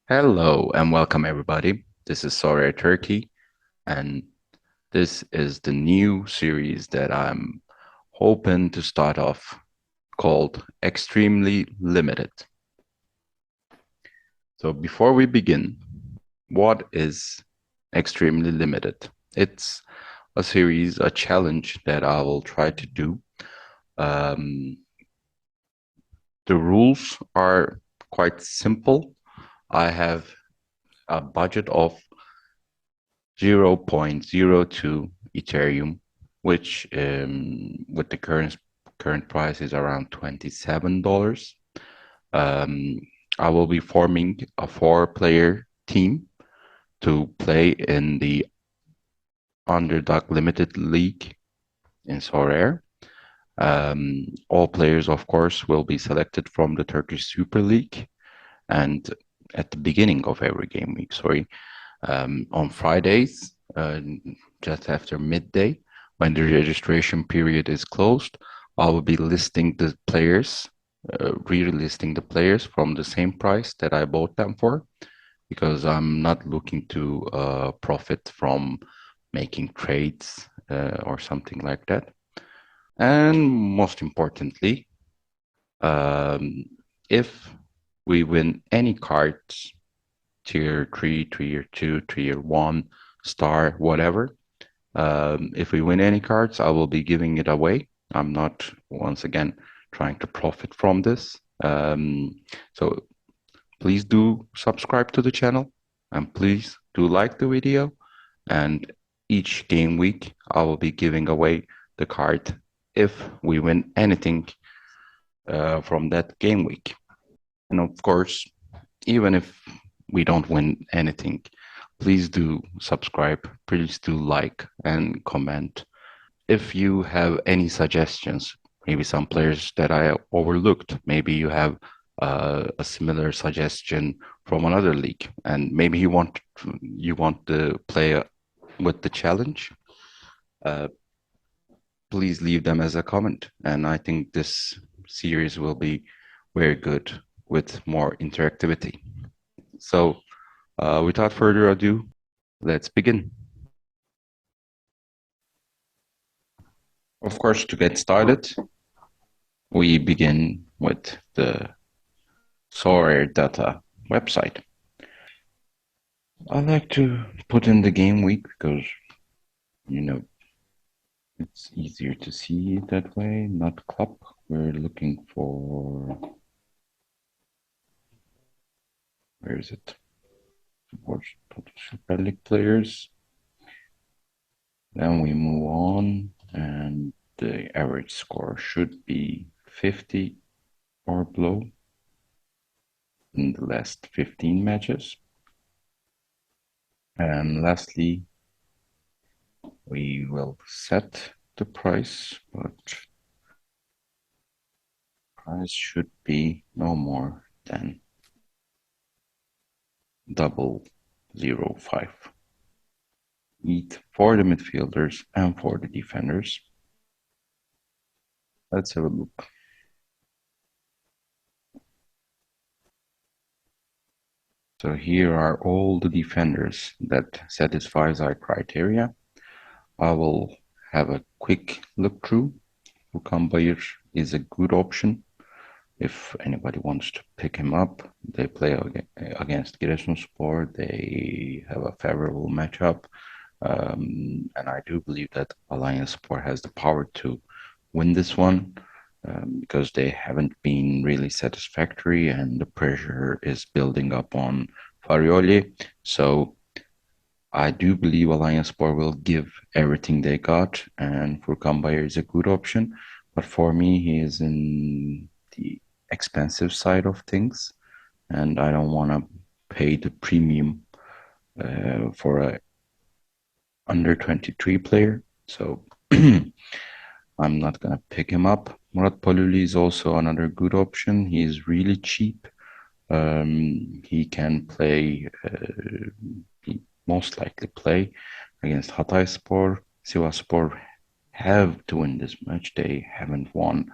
Hello and welcome everybody. This is Sorare Turkey, and this is the new series that I'm hoping to start off called Extremely Limited. So before we begin, what is Extremely Limited? It's a series, a challenge that I will try to do. Um, the rules are quite simple. I have a budget of 0.02 Ethereum, which with the current price is around $27. Um, I will be forming a four-player team to play in the Underdog Limited League in Sorare. All players, of course, will be selected from the Turkish Super League, and at the beginning of every game week, sorry, on Fridays, just after midday, when the registration period is closed, I will be listing the players, re-listing the players from the same price that I bought them for, because I'm not looking to profit from making trades or something like that. And most importantly, um, if we win any cards, tier 3, tier 2, tier 1, star, whatever. If we win any cards, I will be giving it away. I'm not, once again, trying to profit from this. So please do subscribe to the channel and please do like the video. And each game week, I will be giving away the card if we win anything from that game week. And of course, even if we don't win anything, please do subscribe, please do like and comment. If you have any suggestions, maybe some players that I overlooked, maybe you have a similar suggestion from another league, and maybe you want to play with the challenge, uh, please leave them as a comment. And I think this series will be very good with more interactivity. So, without further ado, let's begin. Of course, to get started, we begin with the Sorare data website. I like to put in the game week because, you know, it's easier to see it that way, not club. We're looking for, where is it? Support total Super League players. Then we move on, and the average score should be 50 or below in the last 15 matches. And lastly, we will set the price, but price should be no more than 0.005. ETH for the midfielders and for the defenders. Let's have a look. So here are all the defenders that satisfies our criteria. I will have a quick look through. Furkan Bayır is a good option. If anybody wants to pick him up, they play against Giresunspor. They have a favorable matchup. And I do believe that Alanyaspor has the power to win this one because they haven't been really satisfactory and the pressure is building up on Farioli. So I do believe Alanyaspor will give everything they got, and Furkan Bayır is a good option. But for me, he is in the expensive side of things, and I don't want to pay the premium for a under 23 player. So I'm not gonna pick him up. Murat Paluli is also another good option. He is really cheap. He can play, he most likely play against Hatayspor. Sivasspor have to win this match. They haven't won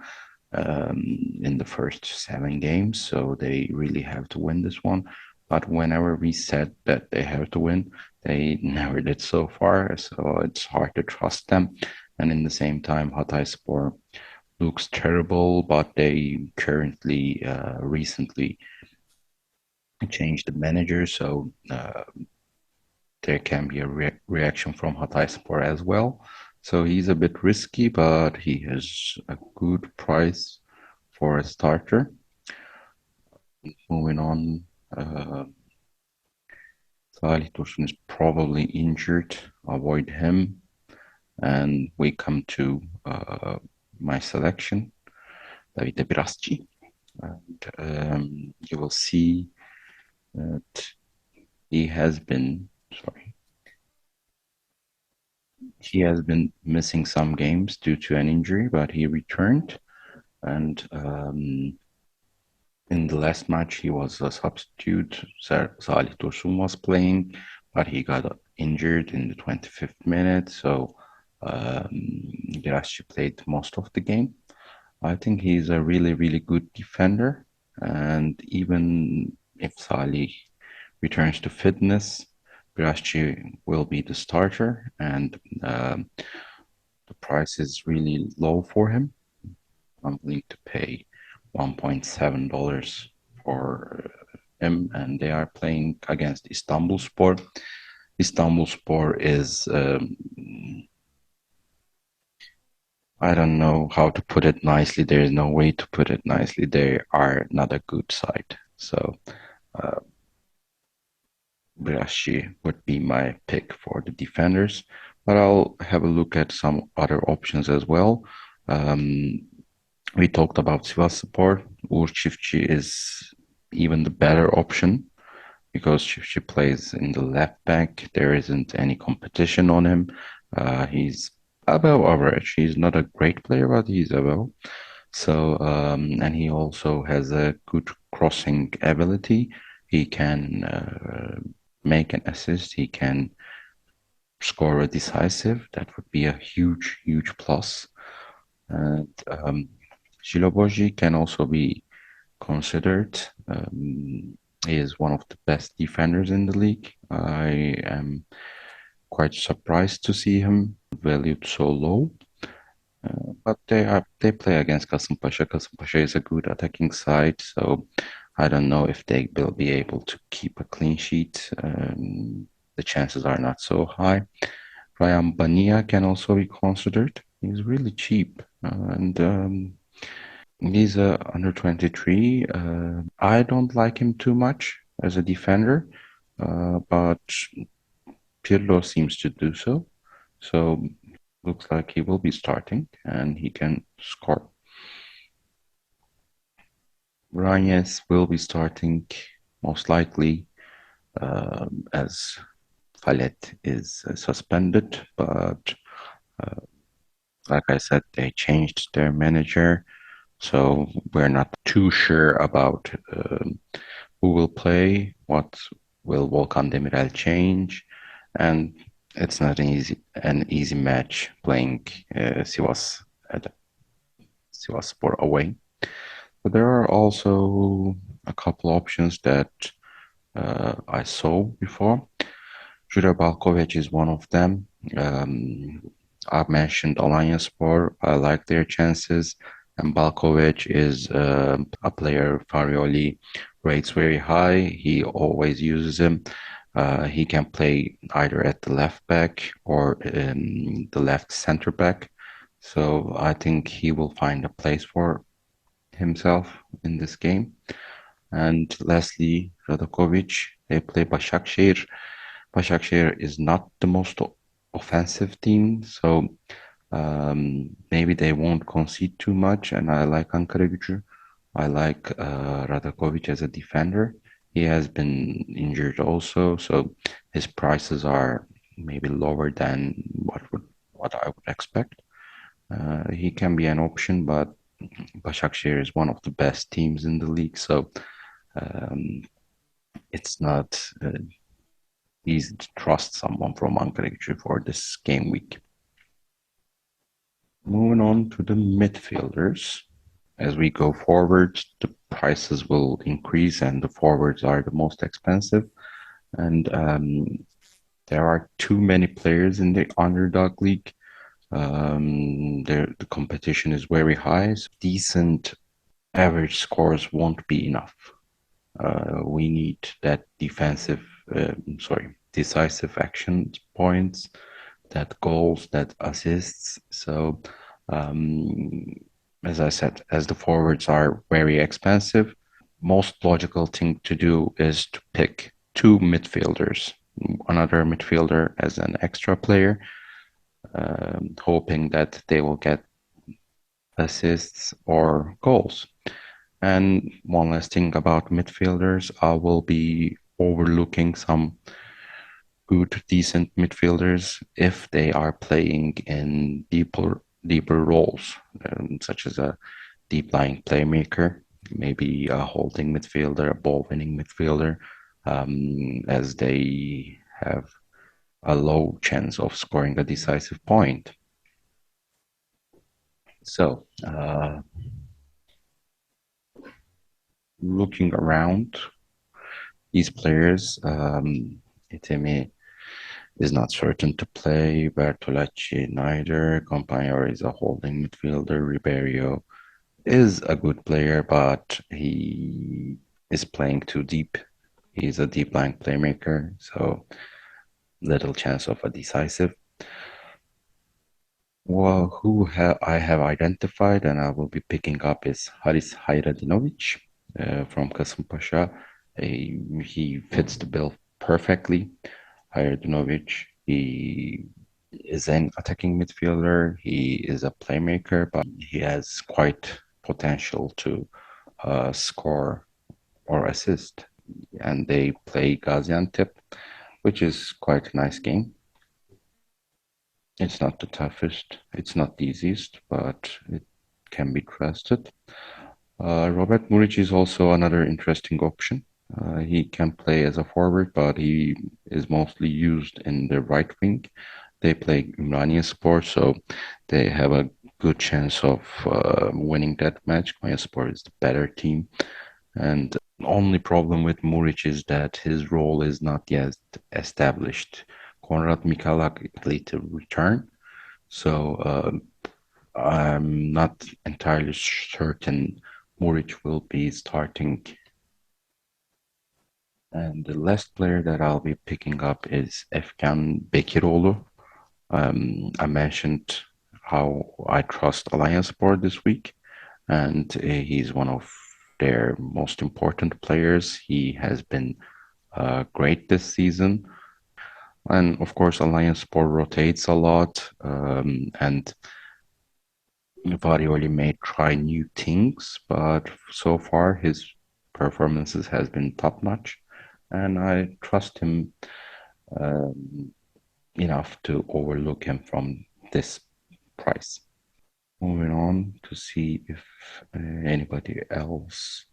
in the first 7 games, so they really have to win this one. but whenever we said that they have to win, they never did so far. So it's hard to trust them. And in the same time, Hatayspor looks terrible, but they currently recently changed the manager, so there can be a reaction from Hatayspor as well. So he's a bit risky, but he has a good price for a starter. Moving on, Salih Dursun is probably injured. Avoid him. And we come to my selection, Davide Birasci. And you will see that he has been, sorry, he has been missing some games due to an injury, but he returned. And in the last match, he was a substitute. Salih Dursun was playing, but he got injured in the 25th minute. So Geraci played most of the game. I think he's a really, really good defender. And even if Salih returns to fitness, Geraci will be the starter. And the price is really low for him. I'm willing to pay $1.7 for him, and they are playing against Istanbulspor. Istanbulspor is, I don't know how to put it nicely. There is no way to put it nicely. They are not a good side. So, uh, Birashi would be my pick for the defenders, but I'll have a look at some other options as well. Um, We talked about Sivasspor. Uğur Çiftçi is even the better option because Çiftçi plays in the left back. There isn't any competition on him. He's above average. He's not a great player, but he's above. So, and he also has a good crossing ability. He can make an assist. He can score a decisive. That would be a huge, huge plus. And Shiloboji can also be considered. He is one of the best defenders in the league. I am quite surprised to see him valued so low. But they play against Kasımpaşa. Kasımpaşa is a good attacking side, so I don't know if they will be able to keep a clean sheet. The chances are not so high. Ryan Bania can also be considered. He's really cheap, and he's under 23. I don't like him too much as a defender, but Pirlo seems to do so. So looks like he will be starting and he can score. Reyes will be starting most likely as Khaled is suspended, but like I said, they changed their manager, so we're not too sure about who will play, what will Volkan Demirel change, and it's not an easy match playing Sivas at Sivasspor away. But there are also a couple options that I saw before. Jure Balkovic is one of them. I've mentioned Alanyaspor. I like their chances. And Balkovic is a player Farioli rates very high. He always uses him. He can play either at the left back or the left center back. So I think he will find a place for himself in this game. And lastly, Radakovic, they play Başakşehir. Başakşehir is not the most offensive team, so maybe they won't concede too much. And I like Ankaragücü. I like Radakovic as a defender. He has been injured also, so his prices are maybe lower than what I would expect. He can be an option, but Başakşehir is one of the best teams in the league, so um, it's not easy to trust someone from Ankara for this game week. Moving on to the midfielders. As we go forward, the prices will increase and the forwards are the most expensive. And there are too many players in the Underdog League. The competition is very high. So decent average scores won't be enough. We need that decisive action points, that goals, that assists. So, um, as I said, as the forwards are very expensive, most logical thing to do is to pick two midfielders, another midfielder as an extra player, hoping that they will get assists or goals. And one last thing about midfielders, I will be overlooking some good, decent midfielders if they are playing in deeper roles, such as a deep lying playmaker, maybe a holding midfielder, a ball winning midfielder, as they have a low chance of scoring a decisive point. So, looking around these players, Itemi is not certain to play. Bertolacci neither. Campagnoli is a holding midfielder. Ribeiro is a good player, but he is playing too deep. He's a deep line playmaker, so little chance of a decisive. Well, I have identified and I will be picking up is Haris Hayradinovic from Kasımpaşa. He fits the bill perfectly. Hayradinovic, he is an attacking midfielder. He is a playmaker, but he has quite potential to score or assist. And they play Gaziantep, which is quite a nice game. It's not the toughest, it's not the easiest, but it can be trusted. Robert Muric is also another interesting option. He can play as a forward, but he is mostly used in the right wing. They play Ümraniye so they have a good chance of winning that match. Konyaspor is the better team. And the only problem with Muric is that his role is not yet established. Konrad Mikalak is likely to return, so I'm not entirely certain Muric will be starting. And the last player that I'll be picking up is Efkan Bekiroğlu. I mentioned how I trust Allianspor this week, and he's one of their most important players. He has been great this season. And of course, Allianspor rotates a lot, and Varioli may try new things, but so far his performances has been top notch, and I trust him um, enough to overlook him from this price. Moving on to see if anybody else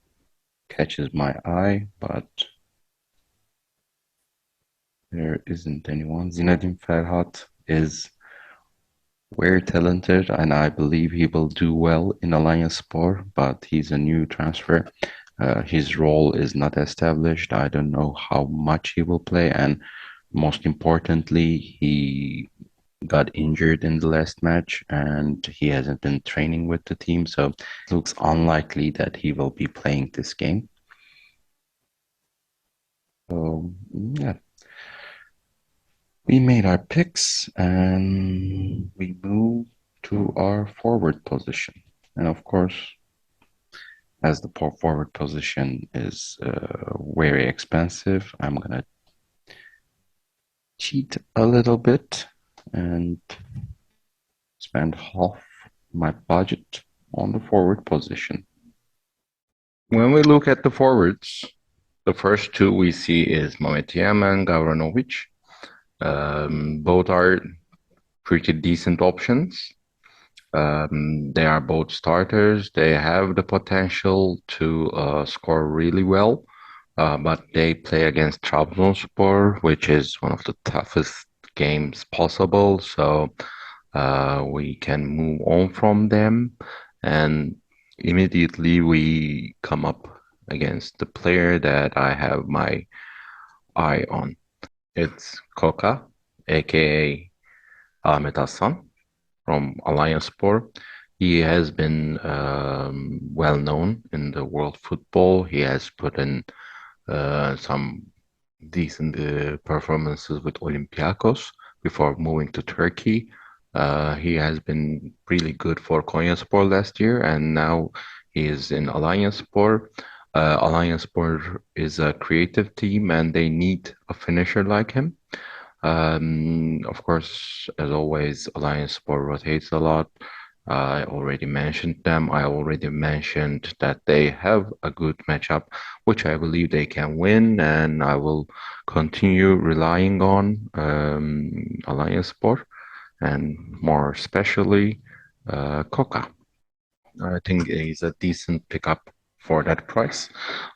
catches my eye, but there isn't anyone. Zinedine Ferhat is very talented, and I believe he will do well in Allianspor, but he's a new transfer. His role is not established. I don't know how much he will play, and most importantly, he got injured in the last match and he hasn't been training with the team, so it looks unlikely that he will be playing this game. So, yeah. We made our picks and we move to our forward position. And of course, as the forward position is very expensive, I'm gonna cheat a little bit and spend half my budget on the forward position. When we look at the forwards, the first two we see is Mametiyam and Gavranovic. Both are pretty decent options. They are both starters. They have the potential to score really well, but they play against Trabzonspor, which is one of the toughest games possible. So we can move on from them. And Immediately we come up against the player that I have my eye on. It's Koka, aka Ahmet Hassan from Alliancespor. He has been well known in the world football. He has put in some decent performances with Olympiacos before moving to Turkey. He has been really good for Konyaspor last year, and now he is in Alanyaspor. Alanyaspor is a creative team, and they need a finisher like him. Of course, as always, Alliance Sport rotates a lot. I already mentioned them. I already mentioned that they have a good matchup, which I believe they can win, and I will continue relying on Alliance Sport and more especially Coca. I think he's a decent pickup for that price.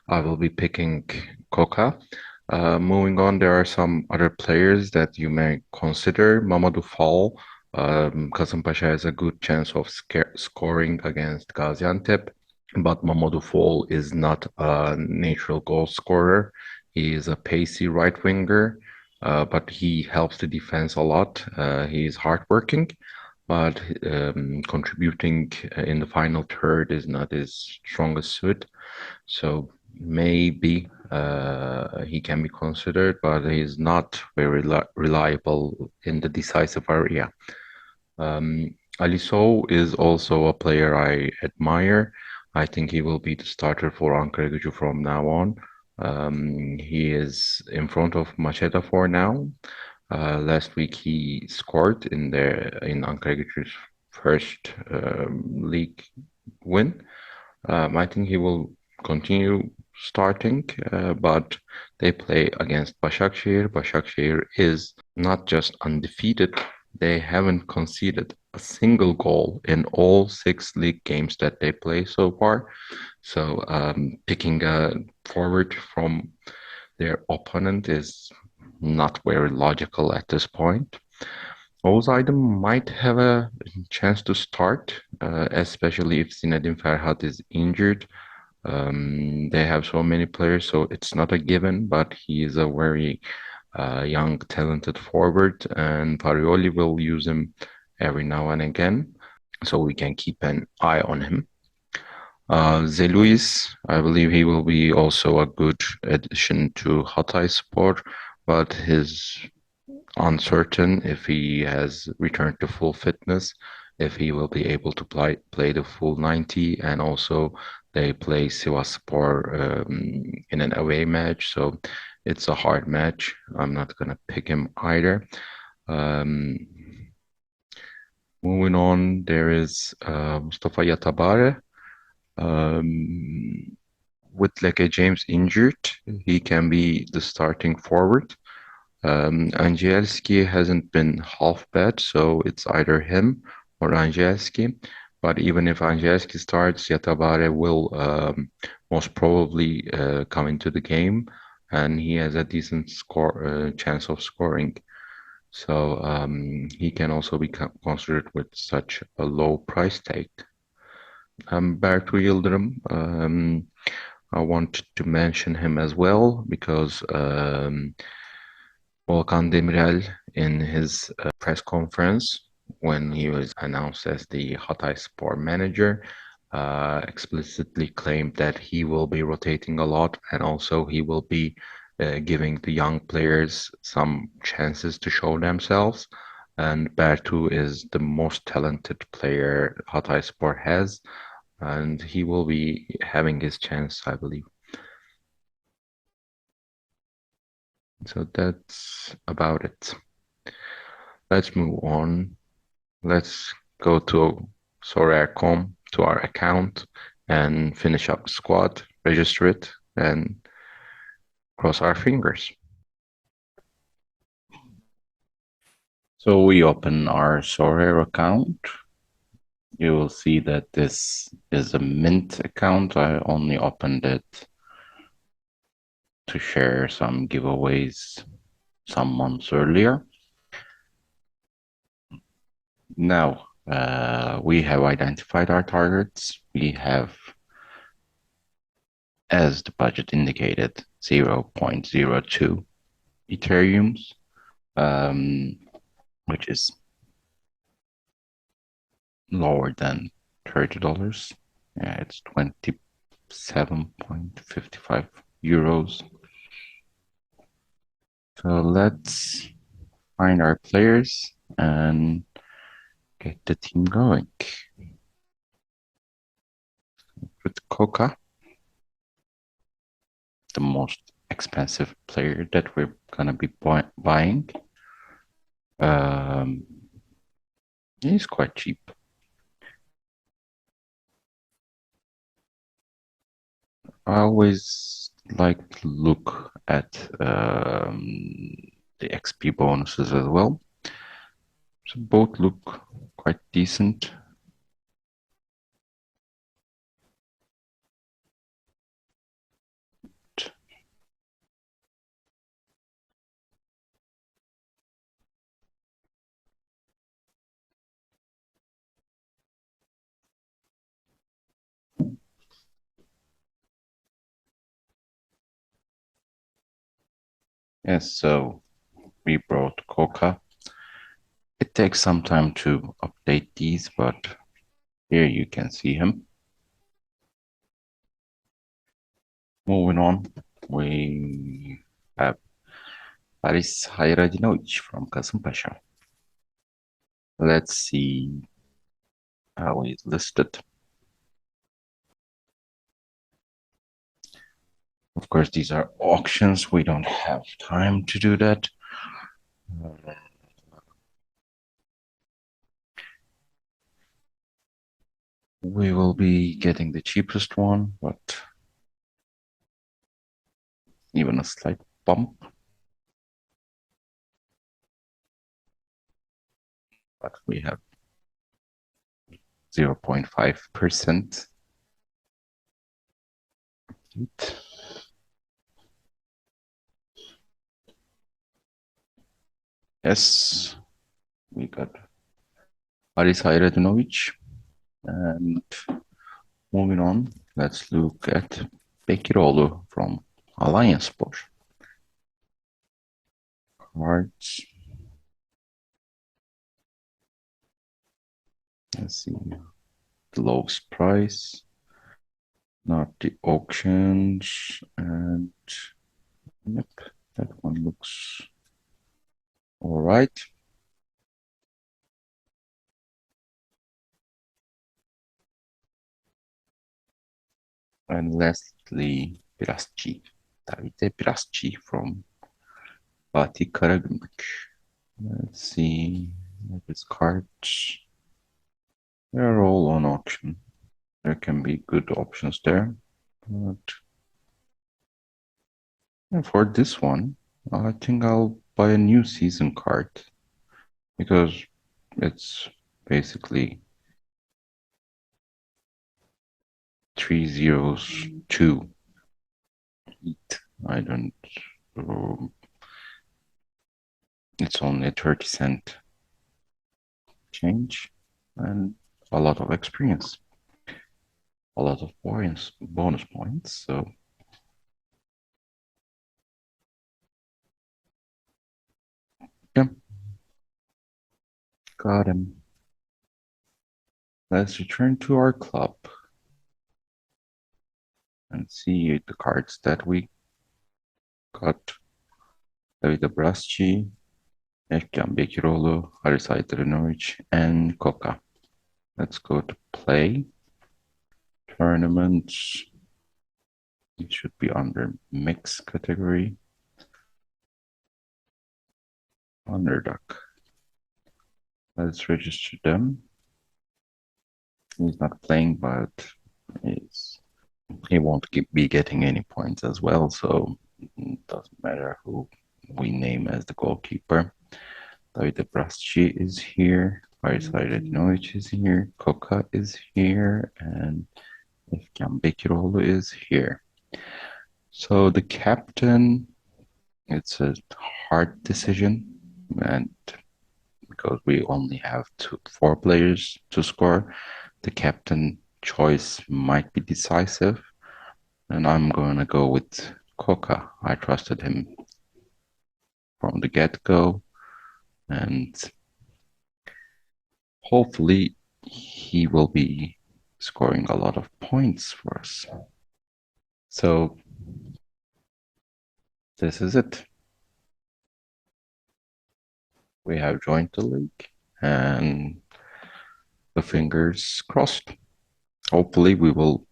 I will be picking Coca. Moving on, there are some other players that you may consider. Mamadou Fall. Kasımpaşa has a good chance of scoring against Gaziantep, but Mamadou Fall is not a natural goal scorer. He is a pacey right winger, but he helps the defense a lot. He is hardworking, but contributing in the final third is not his strongest suit. So maybe he can be considered, but he's not very reliable in the decisive area. Ali Sow is also a player I admire. I think he will be the starter for Ankaragücü from now on. He is in front of Macheda for now. Last week he scored in Ankaragücü's first league win. I think he will continue starting, but they play against Başakşehir. Başakşehir is not just undefeated, they haven't conceded a single goal in all six league games that they play so far. So picking a forward from their opponent is not very logical at this point. Oğuz Aydın might have a chance to start, especially if Zinedine Ferhat is injured. They have so many players, so it's not a given, but he is a very young, talented forward, and Parioli will use him every now and again, so we can keep an eye on him. Zeluis, I believe he will be also a good addition to Hatayspor, but his uncertain if he has returned to full fitness, if he will be able to play the full 90, and also they play Sivasspor in an away match, so it's a hard match. I'm not gonna pick him either. Um, Moving on, there is Mustafa Yatabare. With Leke James injured, he can be the starting forward. Angielski hasn't been half bad, so it's either him or Angielski. But even if Angielski starts, Yatabare will most probably come into the game, and he has a decent chance of scoring. So he can also be considered with such a low price tag. Bertu Yıldırım, I wanted to mention him as well because Volkan Demirel, in his press conference when he was announced as the Hatayspor manager, explicitly claimed that he will be rotating a lot and also he will be giving the young players some chances to show themselves. And Bertu is the most talented player Hatayspor has, and he will be having his chance, I believe. So that's about it. Let's move on. Let's go to Sorare.com, to our account, and finish up the squad, register it, and cross our fingers. So we open our Sorare account. You will see that this is a mint account. I only opened it to share some giveaways some months earlier. Now, We have identified our targets. We have, as the budget indicated, 0.02 Ethereums, um, which is lower than $30. Yeah, it's 27.55 euros. So let's find our players and get the team going. With Coca, the most expensive player that we're gonna be buying. Um, he's quite cheap. I always like to look at the XP bonuses as well. So both look quite decent. Yes, so we brought Coca. It takes some time to update these, but here you can see him. Moving on, we have Paris Hayradinovic from Kasımpaşa. Let's see how he's listed. Of course, these are auctions. We don't have time to do that. We will be getting the cheapest one, but even a slight bump. But we have 0.5%. Yes, we got Haris Hayredinovic. And moving on, let's look at Bekiroğlu from Alanyaspor. Cards. Let's see the lowest price, not the auctions, and yep, that one looks all right. And lastly, Pirasci, Davide Pirasci from Fatih Karagümrük. Let's see his cards. They're all on auction. There can be good options there. But for this one, I think I'll buy a new season card because it's basically 302. I don't. It's only a 30-cent change and a lot of experience, a lot of bonus points. So yeah, got him. Let's return to our club and see the cards that we got. Davide Brasci, Erkan Bekiroğlu, Haris Aydınorovic, and Koka. Let's go to play. Tournaments. It should be under mix category. Underdog. Let's register them. He's not playing, but he won't be getting any points as well, so it doesn't matter who we name as the goalkeeper. Davide Brasci is here, Haris Hayredinovic is here, Koka is here, and Efkan Bekiroğlu is here. So the captain, it's a hard decision, and because we only have four players to score. The captain choice might be decisive, and I'm going to go with Coca. I trusted him from the get-go, and hopefully he will be scoring a lot of points for us. So this is it. We have joined the league, and the fingers crossed. Hopefully we will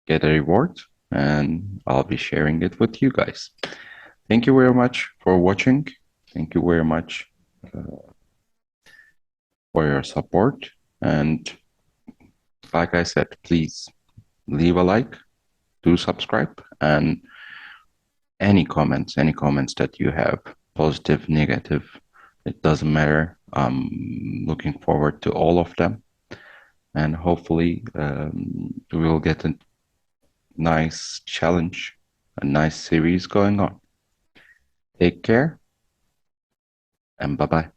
get a reward, and I'll be sharing it with you guys. Thank you very much for watching. Thank you very much for your support. And like I said, please leave a like, do subscribe, and any comments that you have, positive, negative, it doesn't matter. I'm looking forward to all of them. And hopefully we'll get a nice challenge, a nice series going on. Take care and bye-bye.